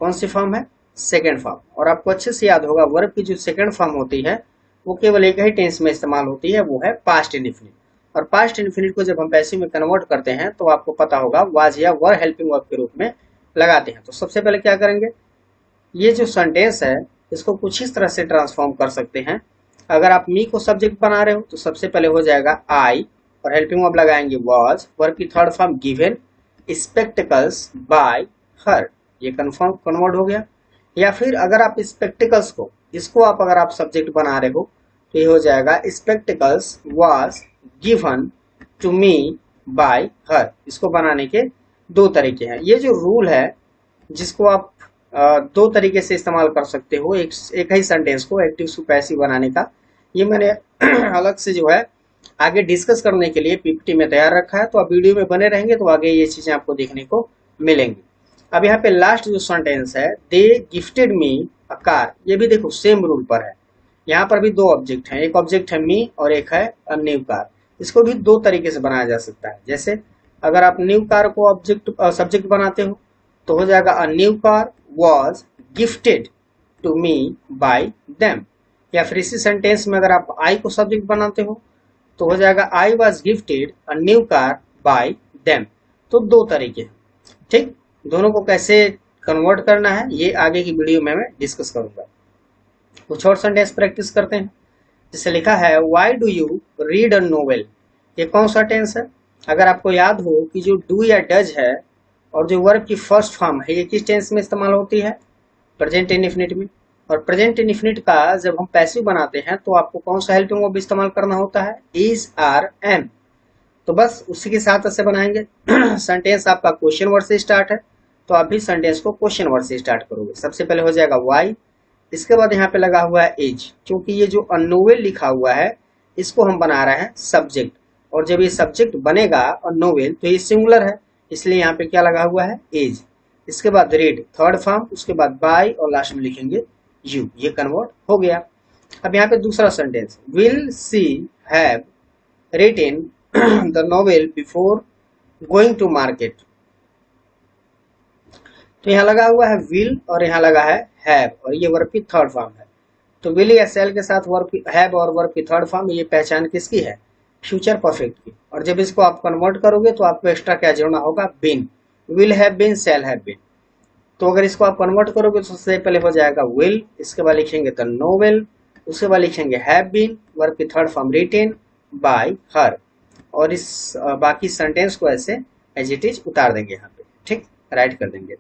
कौन सी फॉर्म है, सेकेंड फॉर्म। और आपको अच्छे से याद होगा वर्ब की जो सेकेंड फॉर्म होती है वो केवल एक ही टेंस में इस्तेमाल होती है, वो है पास्ट इंडेफिनिट। और पास्ट इंडेफिनिट को जब हम पैसिव में कन्वर्ट करते हैं तो आपको पता होगा वाज या वर हेल्पिंग वर्ब के रूप में लगाते हैं। तो सबसे पहले क्या करेंगे, ये जो सेंटेंस है इसको कुछ इस तरह से ट्रांसफॉर्म कर सकते हैं। अगर आप मी को सब्जेक्ट बना रहे हो तो सबसे पहले हो जाएगा आई, और हेल्पिंग वर्ब लगाएंगे वाज, वर्ब की third form given spectacles bye हर, ये कन्फर्म कन्वर्ट हो गया। या फिर अगर आप स्पेक्टिकल्स को, इसको आप अगर आप सब्जेक्ट बना रहे हो तो ये हो जाएगा spectacles was given to me by her. इसको बनाने के दो तरीके हैं। ये जो रूल है जिसको आप दो तरीके से इस्तेमाल कर सकते हो एक ही सेंटेंस को एक्टिव टू पैसिव बनाने का, ये मैंने अलग से जो है आगे डिस्कस करने के लिए पीपीटी में तैयार रखा है। तो आप वीडियो में बने रहेंगे तो आगे ये चीजें आपको देखने को मिलेंगी। अब यहाँ पे लास्ट जो सेंटेंस है दे गिफ्टेड मी अ कार, ये भी देखो सेम रूल पर है। यहाँ पर भी दो ऑब्जेक्ट हैं, एक ऑब्जेक्ट है मी और एक है अ न्यू कार। इसको भी दो तरीके से बनाया जा सकता है। जैसे अगर आप न्यू कार को ऑब्जेक्ट सब्जेक्ट बनाते हो तो हो जाएगा a new car was gifted to me by them. या फिर इसी सेंटेंस में अगर आप आई को सब्जेक्ट बनाते हो तो हो जाएगा I was gifted a new car bye them. तो दो तरीके हैं, ठीक। दोनों को कैसे कन्वर्ट करना है ये आगे की वीडियो में मैं डिस्कस करूंगा। कुछ और सेंटेंस प्रैक्टिस करते हैं। जैसे लिखा है why do you read a novel, ये कौन सा टेंस है। अगर आपको याद हो कि जो डू या डज है और जो वर्ब की फर्स्ट फॉर्म है ये किस टेंस में इस्तेमाल होती है, प्रेजेंट इंडेफिनिट में। और प्रेजेंट इंडेफिनिट का जब हम पैसिव बनाते हैं तो आपको कौन सा हेल्पिंग वर्ब इस्तेमाल करना होता है, इज आर एम। तो बस उसी के साथ ऐसे बनाएंगे। सेंटेंस आपका क्वेश्चन वर्ड से स्टार्ट है तो आप भी सेंटेंस को क्वेश्चन वर्ड से स्टार्ट करोगे। सबसे पहले हो जाएगा वाई, इसके बाद यहाँ पे लगा हुआ है एज, क्योंकि ये जो नोवेल लिखा हुआ है इसको हम बना रहे हैं सब्जेक्ट, और जब ये सब्जेक्ट बनेगा और नोवेल तो ये सिंगुलर है, इसलिए यहाँ पे क्या लगा हुआ है, एज। इसके बाद रीड थर्ड फॉर्म, उसके बाद बाय और लास्ट में लिखेंगे यू, ये कन्वर्ट हो गया। अब यहाँ पे दूसरा sentence, will she have written the novel before going to market. तो यहाँ लगा हुआ है विल और यहाँ लगा है हैव, और ये वर्ब की थर्ड फॉर्म है। तो विल या सेल के साथ वर्ब की हैव और वर्ब की थर्ड फॉर्म, ये पहचान किसकी है, फ्यूचर परफेक्ट की। और जब इसको आप कन्वर्ट करोगे तो आपको एक्स्ट्रा क्या जोड़ना होगा, been, will have been, shall have been. तो अगर इसको आप कन्वर्ट करोगे तो सबसे पहले हो जाएगा विल, इसके बाद लिखेंगे द नोवेल, उसके बाद लिखेंगे हैव बीन, वर्ब की थर्ड फॉर्म रिटेन बाय हर, और इस बाकी सेंटेंस को ऐसे एज इट इज उतार देंगे यहाँ पे, ठीक, राइट कर देंगे।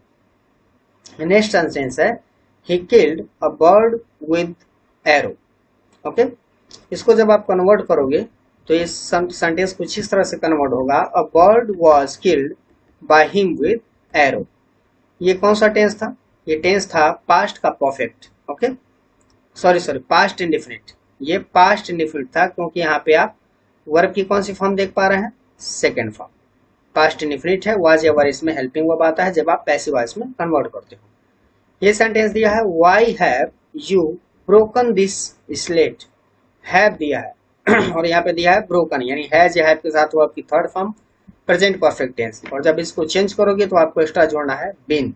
नेक्स्ट सेंटेंस है he killed a bird with arrow। Okay, इसको जब आप कन्वर्ट करोगे तो ये सेंटेंस कुछ इस तरह से कन्वर्ट होगा, a bird was killed by him with arrow। ये कौन सा टेंस था, ये टेंस था पास्ट का perfect. Okay, sorry past indefinite, ये पास्ट इंडेफिनिट था क्योंकि यहाँ पे आप वर्ब की कौन सी फॉर्म देख पा रहे हैं, सेकेंड फॉर्म। पास्ट इंडेफिनिट है, वाज या वर इसमें हेल्पिंग वर्ब आता है जब आप पैसिव वॉइस में कन्वर्ट करते हो। ये सेंटेंस दिया है why have you broken this slate, have दिया है और यहाँ पे दिया है ब्रोकन, यानी हैज या हैव के साथ वो आपकी third form present perfect tense. और जब इसको चेंज करोगे तो आपको एक्स्ट्रा जोड़ना है बीन,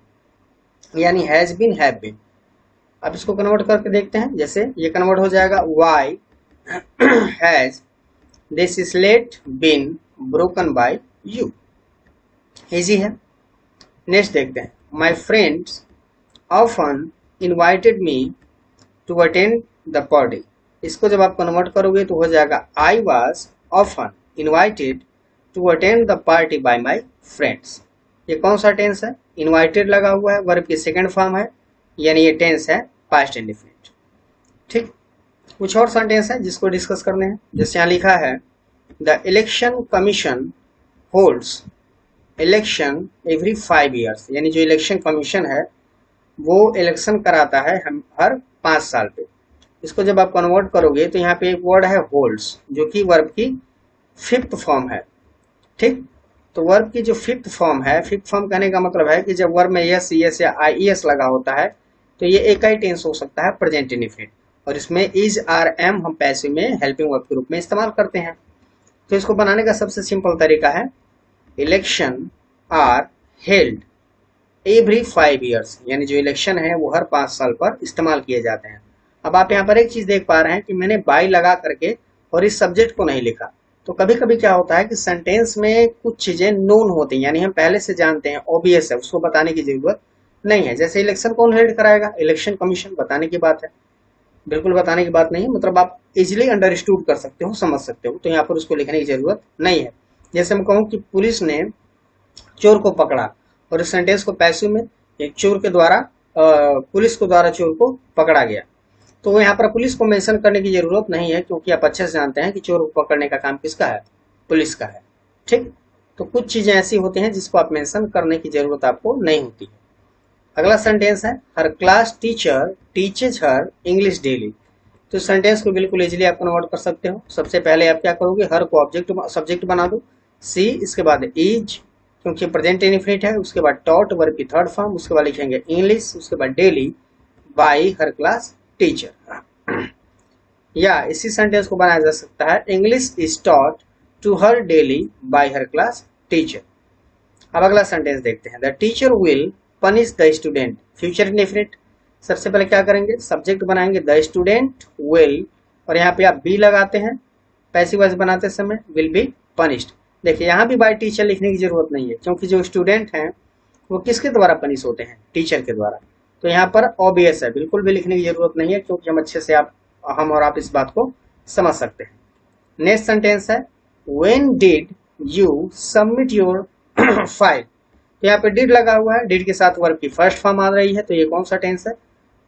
यानी हैज बीन, हैव बीन। अब इसको कन्वर्ट करके देखते हैं। जैसे ये कन्वर्ट हो जाएगा why has this slate been broken by you. Easy है। नेक्स्ट देखते हैं, my friends often invited me to attend the party. इसको जब आप कन्वर्ट करोगे तो हो जाएगा I was often invited to attend the party by my friends. ये कौन सा टेंस है? इनवाइटेड लगा हुआ है, वर्ब की सेकंड फॉर्म है, यानी ये टेंस है पास्ट इंडेफिनिट। ठीक, कुछ और सेंटेंस है जिसको डिस्कस करने हैं। जैसे यहाँ लिखा है the election commission holds election every 5 years, यानी जो इलेक्शन कमीशन है वो इलेक्शन कराता है हम हर 5 साल पे। इसको जब आप कन्वर्ट करोगे तो यहाँ पे एक वर्ड है होल्ड्स, जो कि वर्ब की 5th फॉर्म है। ठीक, तो वर्ब की जो 5th फॉर्म है, 5th फॉर्म कहने का मतलब है कि जब वर्ब में यस यस या आई एस लगा होता है तो ये एक ही टेंस हो सकता है, प्रेजेंट इंडेफिनिट। और इसमें इज आर एम हम पैसिव में हेल्पिंग वर्ब के रूप में इस्तेमाल करते हैं। तो इसको बनाने का सबसे सिंपल तरीका है election are held every 5 years, यानी जो इलेक्शन है वो हर 5 साल पर इस्तेमाल किए जाते हैं। अब आप यहाँ पर एक चीज देख पा रहे हैं कि मैंने बाई लगा करके और इस सब्जेक्ट को नहीं लिखा। तो कभी कभी क्या होता है कि सेंटेंस में कुछ चीजें नोन होती हैं, यानी हम पहले से जानते हैं, ऑब्वियस है, उसको बताने की जरूरत नहीं है। जैसे इलेक्शन कौन हेल्ड कराएगा? इलेक्शन कमीशन, बताने की बात है, बिल्कुल बताने की बात नहीं, मतलब आप इजिली अंडरस्टूड कर सकते हो, समझ सकते हो, तो यहाँ पर उसको लिखने की जरूरत नहीं है। जैसे मैं कहूँ कि पुलिस ने चोर को पकड़ा, और इस सेंटेंस को पैसिव में एक चोर के द्वारा पुलिस के द्वारा चोर को पकड़ा गया, तो यहाँ पर पुलिस को मेंशन करने की जरूरत नहीं है, क्योंकि आप अच्छे से जानते हैं कि चोर को पकड़ने का काम किसका है? पुलिस का है। ठीक, तो कुछ चीजें ऐसी होती हैं जिसको आप मेंशन करने की जरूरत आपको नहीं होती है। अगला सेंटेंस है her class teacher teaches her English daily. तो इस सेंटेंस को बिल्कुल इजीली आप कन्वर्ट कर सकते हो। सबसे पहले आप क्या करोगे, हर को ऑब्जेक्ट सब्जेक्ट बना दो, सी, इसके बाद इज क्योंकि प्रेजेंट इंडेफिनिट है, उसके बाद टॉट वर्ब की थर्ड फॉर्म, उसके बाद लिखेंगे इंग्लिश, उसके बाद daily by her class teacher. या इसी सेंटेंस को बनाया जा सकता है English is taught to her daily by her class teacher. अब अगला सेंटेंस देखते हैं, the teacher will punish the student, future indefinite. सबसे पहले क्या करेंगे, सब्जेक्ट बनाएंगे द स्टूडेंट विल, और यहाँ पे आप बी लगाते हैं, पैसिव वॉइस बनाते समय विल बी पनिश्ड। देखिए यहाँ भी बाय टीचर लिखने की जरूरत नहीं है, क्योंकि जो स्टूडेंट हैं वो किसके द्वारा पनिश होते हैं? टीचर के द्वारा। तो यहाँ पर ऑब्वियस है, बिल्कुल भी लिखने की जरूरत नहीं है, क्योंकि हम अच्छे से हम और आप इस बात को समझ सकते हैं। नेक्स्ट सेंटेंस है when did you submit your file. तो यहाँ पे डिड लगा हुआ है, डिड के साथ वर्ब की फर्स्ट फॉर्म आ रही है, तो ये कौन सा टेंस है?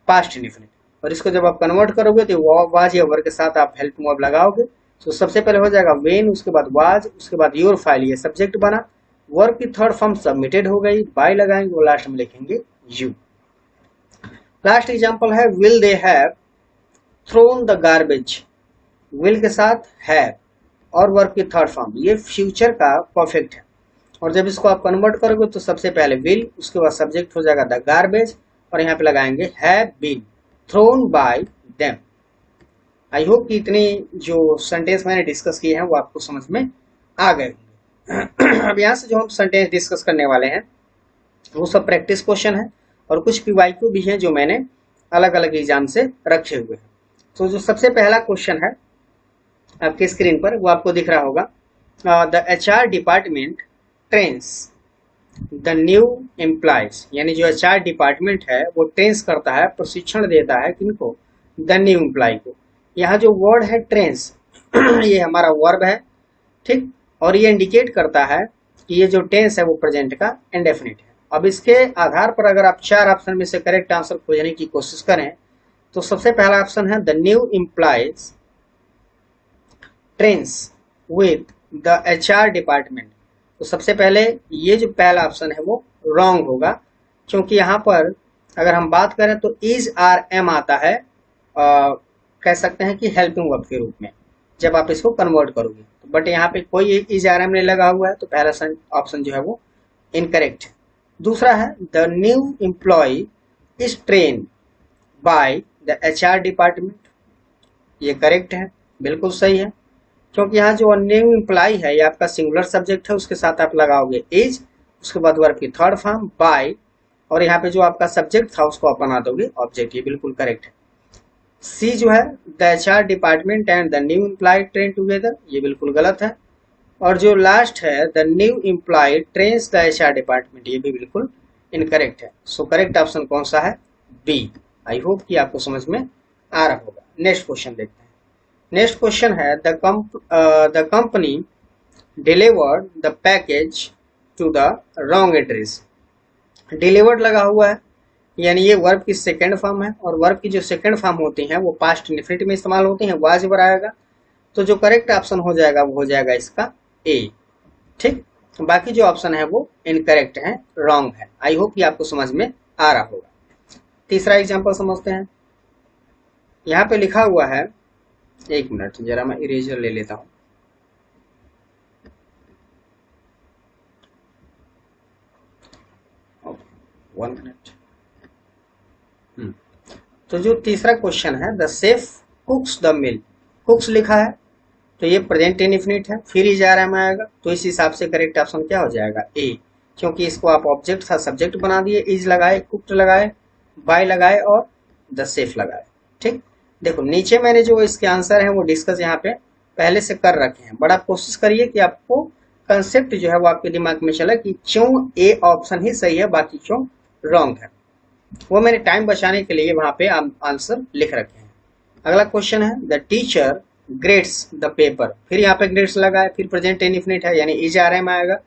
Past indefinite. और इसको जब आप कन्वर्ट करोगे तो वाज या वर्ब के साथ आप हेल्पिंग वर्ब लगाओगे। तो सबसे पहले हो जाएगा व्हेन, उसके बाद वाज, उसके बाद योर फाइल, ये सब्जेक्ट बना, वर्ब की थर्ड फॉर्म सबमिटेड हो गई, बाय लगाएंगे और लास्ट में लिखेंगे यू। लास्ट एग्जांपल है will they have thrown the garbage. Will के साथ हैव और वर्ब की थर्ड फॉर्म, ये फ्यूचर का परफेक्ट है। और जब इसको आप कन्वर्ट करोगे तो सबसे पहले विल, उसके बाद सब्जेक्ट हो जाएगा द गार्बेज, और यहाँ पे लगाएंगे have been thrown by them. I hope कि इतनी जो सेंटेंस मैंने डिस्कस किए हैं वो आपको समझ में आ गए। अब यहाँ से जो हम सेंटेंस डिस्कस करने वाले हैं वो सब प्रैक्टिस क्वेश्चन है, और कुछ पीवाईक्यू भी हैं जो मैंने अलग अलग एग्जाम से रखे हुए हैं। तो जो सबसे पहला क्वेश्चन है आपके स्क्रीन पर वो आपको दिख रहा होगा, the HR department trains the new employees, यानी जो HR डिपार्टमेंट है वो ट्रेन्स करता है, प्रशिक्षण देता है किनको? द न्यू एम्प्लॉय को। यहाँ जो वर्ड है ट्रेन्स ये हमारा वर्ब है, ठीक, और ये इंडिकेट करता है कि ये जो टेंस है वो प्रेजेंट का इंडेफिनिट है। अब इसके आधार पर अगर आप 4 ऑप्शन में से करेक्ट आंसर खोजने की कोशिश करें तो सबसे पहला ऑप्शन है the new employees trains with the HR department. तो सबसे पहले ये जो पहला ऑप्शन है वो रॉन्ग होगा, क्योंकि यहाँ पर अगर हम बात करें तो इज आर एम आता है, कह सकते हैं कि हेल्पिंग वर्ब के रूप में जब आप इसको कन्वर्ट करोगे, बट यहाँ पे कोई इज आर एम नहीं लगा हुआ है, तो पहला ऑप्शन जो है वो इनकरेक्ट है। दूसरा है the new employ is train by the HR department, ये करेक्ट है, बिल्कुल सही है। क्योंकि यहाँ जो न्यू इम्प्लाई है ये आपका सिंगुलर सब्जेक्ट है, उसके साथ आप लगाओगे इज, उसके बाद वर्ब की थर्ड फॉर्म बाय, और यहाँ पे जो आपका सब्जेक्ट था उसको आप बना दोगे ऑब्जेक्ट। ये बिल्कुल करेक्ट है। सी जो है the HR department and the new imply train together, ये बिल्कुल गलत है। और जो लास्ट है the new imply trains the HR department, ये भी बिल्कुल इनकरेक्ट है। सो करेक्ट ऑप्शन कौन सा है? बी। आई होप कि आपको समझ में आ रहा होगा। नेक्स्ट क्वेश्चन देखते हैं। नेक्स्ट क्वेश्चन है the company delivered the package to the wrong address. Delivered लगा हुआ है, यानी ये वर्ब की सेकेंड फॉर्म है, और वर्ब की जो सेकेंड फॉर्म होती है वो पास्ट इंडेफिनिट में इस्तेमाल होती है, वाज वर आएगा। तो जो करेक्ट ऑप्शन हो जाएगा वो हो जाएगा इसका ए। ठीक, बाकी जो ऑप्शन है वो इनकरेक्ट है, रॉन्ग है। आई होप कि आपको समझ में आ रहा होगा। तीसरा एग्जांपल समझते हैं। यहाँ पे लिखा हुआ है, एक मिनट जरा मैं इरेजर ले लेता हूं। One minute. तो जो तीसरा क्वेश्चन है the chef cooks the meal, cooks लिखा है तो ये प्रेजेंट इंडेफिनिट है, फिर इज आर एम आएगा, तो इस हिसाब से करेक्ट ऑप्शन क्या हो जाएगा? ए, क्योंकि इसको आप ऑब्जेक्ट था सब्जेक्ट बना दिए, इज लगाए, कुक्ड लगाए, बाय लगाए और द शेफ लगाए। ठीक, देखो नीचे मैंने जो इसके आंसर है वो डिस्कस यहाँ पे पहले से कर रखे हैं, बड़ा कोशिश करिए कि आपको कंसेप्ट जो है वो आपके दिमाग में चला कि क्यों ए ऑप्शन ही सही है, बाकी क्यों रॉन्ग है। वो मैंने टाइम बचाने के लिए वहां पे आंसर लिख रखे हैं। अगला क्वेश्चन है the teacher grades the paper, फिर यहाँ पे ग्रेड्स लगा है, फिर प्रेजेंट इंडेफिनिट है यानी इज आर एम आएगा,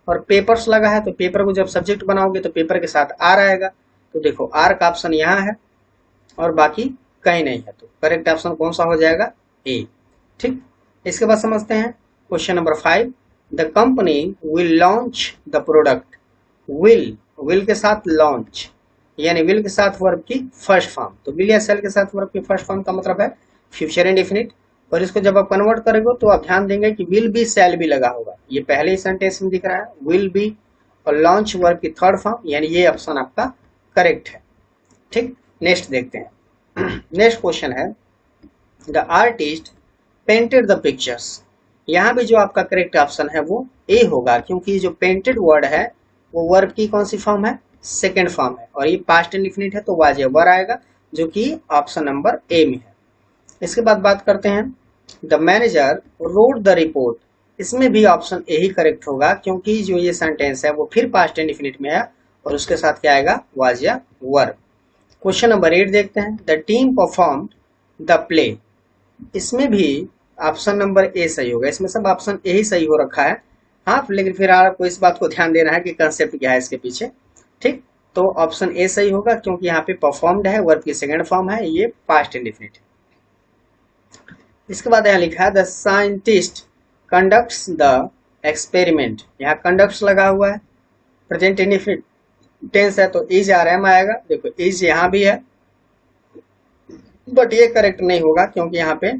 और पेपर्स लगा है तो पेपर को जब सब्जेक्ट बनाओगे तो पेपर के साथ आर आएगा। तो देखो आर का ऑप्शन यहाँ है और बाकी कहीं नहीं है, तो करेक्ट ऑप्शन कौन सा हो जाएगा? ए। ठीक, इसके बाद समझते हैं question number 5। The company will launch the product, will के साथ लॉन्च, यानी विल के साथ वर्ब की फर्स्ट फॉर्म, तो विल या सेल के साथ वर्ब की फर्स्ट फॉर्म का मतलब है फ्यूचर इंडेफिनिट। और इसको जब आप कन्वर्ट करोगे तो आप ध्यान देंगे कि विल बी सेल भी लगा होगा, ये पहले ही सेंटेंस में दिख रहा है, विल बी और लॉन्च वर्ब की थर्ड फॉर्म, यानी ये ऑप्शन आपका करेक्ट है। ठीक, नेक्स्ट देखते हैं। नेक्स्ट क्वेश्चन है the artist painted the pictures, यहाँ भी जो आपका करेक्ट ऑप्शन है वो ए होगा, क्योंकि जो पेंटेड वर्ड है वो वर्ब की कौन सी फॉर्म है? सेकेंड फॉर्म है, और ये पास्ट इंडेफिनिट है तो वाज वर आएगा, जो कि ऑप्शन नंबर ए में है। इसके बाद बात करते हैं the manager road the report, इसमें भी ऑप्शन ए ही करेक्ट होगा, क्योंकि जो ये सेंटेंस है वो फिर पास्ट इंडेफिनिट में है और उसके साथ क्या आएगा? वाज या वर। क्वेश्चन नंबर 8 देखते हैं the team perform the play, इसमें भी ऑप्शन नंबर ए सही होगा, इसमें सब ऑप्शन ए ही सही हो रखा है। हाँ, लेकिन फिर आपको इस बात को ध्यान देना है कि कंसेप्ट क्या है इसके पीछे। ठीक, तो ऑप्शन ए सही होगा, क्योंकि यहाँ पे परफॉर्म्ड है, वर्ब की सेकंड फॉर्म है, ये पास्ट इंडेफिनिट है। इसके बाद यहाँ लिखा है the scientist conducts the experiment, यहाँ कंडक्ट्स लगा हुआ है, प्रेजेंट इंडेफिनिट टेंस है तो इज आर एम आएगा। देखो इज यहाँ भी है बट ये करेक्ट नहीं होगा, क्योंकि यहाँ पे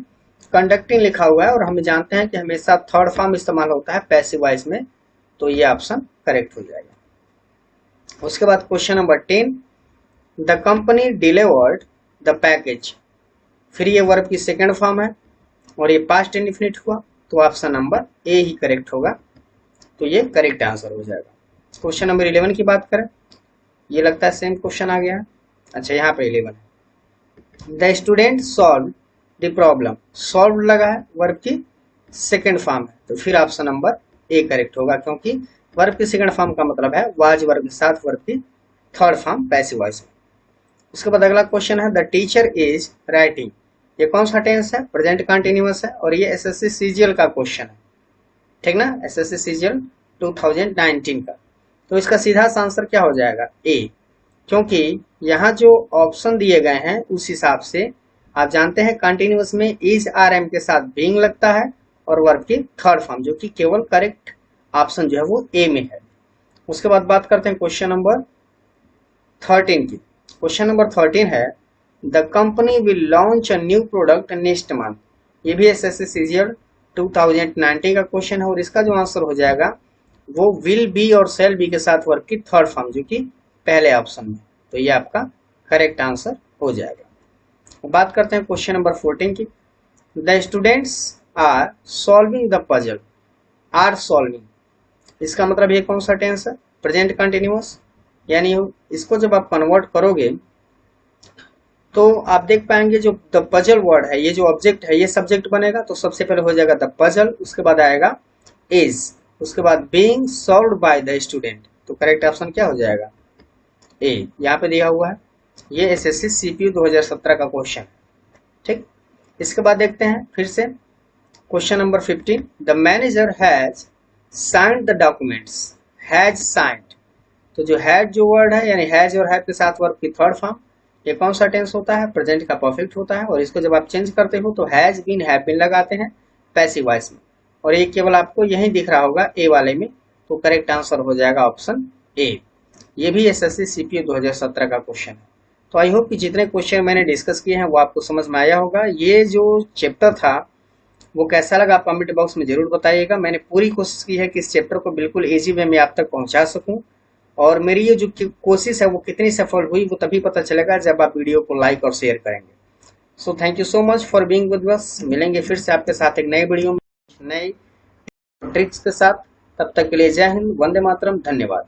कंडक्टिंग लिखा हुआ है और हम जानते हैं कि हमेशा थर्ड फॉर्म इस्तेमाल होता है पैसिव वॉइस में, तो ये ऑप्शन करेक्ट हो जाएगा। उसके बाद question number 10 the company delivered the package, फिर ये वर्ब की सेकेंड फॉर्म है और ये पास्ट इंडेफिनिट हुआ, तो option number A he correct होगा, तो ये करेक्ट आंसर हो जाएगा। क्वेश्चन नंबर 11 की बात करें, ये लगता है सेम क्वेश्चन आ गया है। अच्छा, यहाँ पे 11 है the student solve the problem, solve लगा है, वर्ब की सेकेंड फॉर्म है, तो फिर ऑप्शन नंबर ए करेक्ट होगा, क्योंकि वर्ब की सेकेंड फॉर्म का मतलब है वाज वर्ब के साथ वर्ब की थर्ड फॉर्म पैसिव वॉइस में। उसके बाद अगला क्वेश्चन है द टीचर इज राइटिंग, ये कौन सा टेंस है? प्रेजेंट कंटिन्यूअस है, और ये एसएससी सीजीएल का क्वेश्चन है, ठीक ना, एसएससी सीजीएल 2019 का। तो इसका सीधा सा आंसर क्या हो जाएगा? ए, क्योंकि यहाँ जो ऑप्शन दिए गए हैं उस हिसाब से आप जानते हैं कंटिन्यूअस में इज आर एम के साथ बीइंग लगता है और वर्ब की थर्ड फॉर्म, जो कि केवल करेक्ट ऑप्शन जो है वो ए में है। उसके बाद बात करते हैं क्वेश्चन नंबर 13 की। क्वेश्चन नंबर 13 है the company will launch a new product next month, ये भी एसएससी सीजीएल 2019 का क्वेश्चन है, और इसका जो आंसर हो जाएगा वो विल बी और सेल बी के साथ वर्ब की थर्ड फॉर्म, जो कि पहले ऑप्शन में, तो ये आपका करेक्ट आंसर हो जाएगा। बात करते हैं क्वेश्चन नंबर 14 की the students are solving the puzzle. Are solving, इसका मतलब ये कौन सा टेंस है? Present continuous. यानी इसको जब आप कन्वर्ट करोगे तो आप देख पाएंगे जो द पजल वर्ड है, ये जो ऑब्जेक्ट है ये सब्जेक्ट बनेगा, तो सबसे पहले हो जाएगा द पजल, उसके बाद आएगा इज, उसके बाद being solved by the student. तो करेक्ट ऑप्शन क्या हो जाएगा? ए, यहाँ पे दिया हुआ है। ये एसएससी सीपीयू 2017 का क्वेश्चन। ठीक, इसके बाद देखते हैं फिर से question number 15। The manager has signed the documents. Has signed, तो जो हैज जो वर्ड है यानी हैज और हैव के साथ वर्ब की थर्ड फॉर्म, ये कौन सा टेंस होता है? प्रेजेंट का परफेक्ट होता है। और इसको जब आप चेंज करते हो तो हैज बीन हैव बीन लगाते हैं पैसिव वॉइस में, और ये केवल आपको यही दिख रहा होगा ए वाले में। तो करेक्ट आंसर हो जाएगा ऑप्शन ए। ये भी एसएससी सीपीयू 2017 का क्वेश्चन है। तो आई होप कि जितने क्वेश्चन मैंने डिस्कस किए हैं वो आपको समझ में आया होगा। ये जो चैप्टर था वो कैसा लगा आप कमेंट बॉक्स में जरूर बताइएगा। मैंने पूरी कोशिश की है कि इस चैप्टर को बिल्कुल इजी वे में आप तक पहुंचा सकूं, और मेरी ये जो कोशिश है वो कितनी सफल हुई वो तभी पता चलेगा जब आप वीडियो को लाइक और शेयर करेंगे। So thank you so much for being with us. मिलेंगे फिर से आपके साथ एक नए वीडियो में नए ट्रिक्स के साथ। तब तक के लिए जय हिंद, वंदे मातरम, धन्यवाद।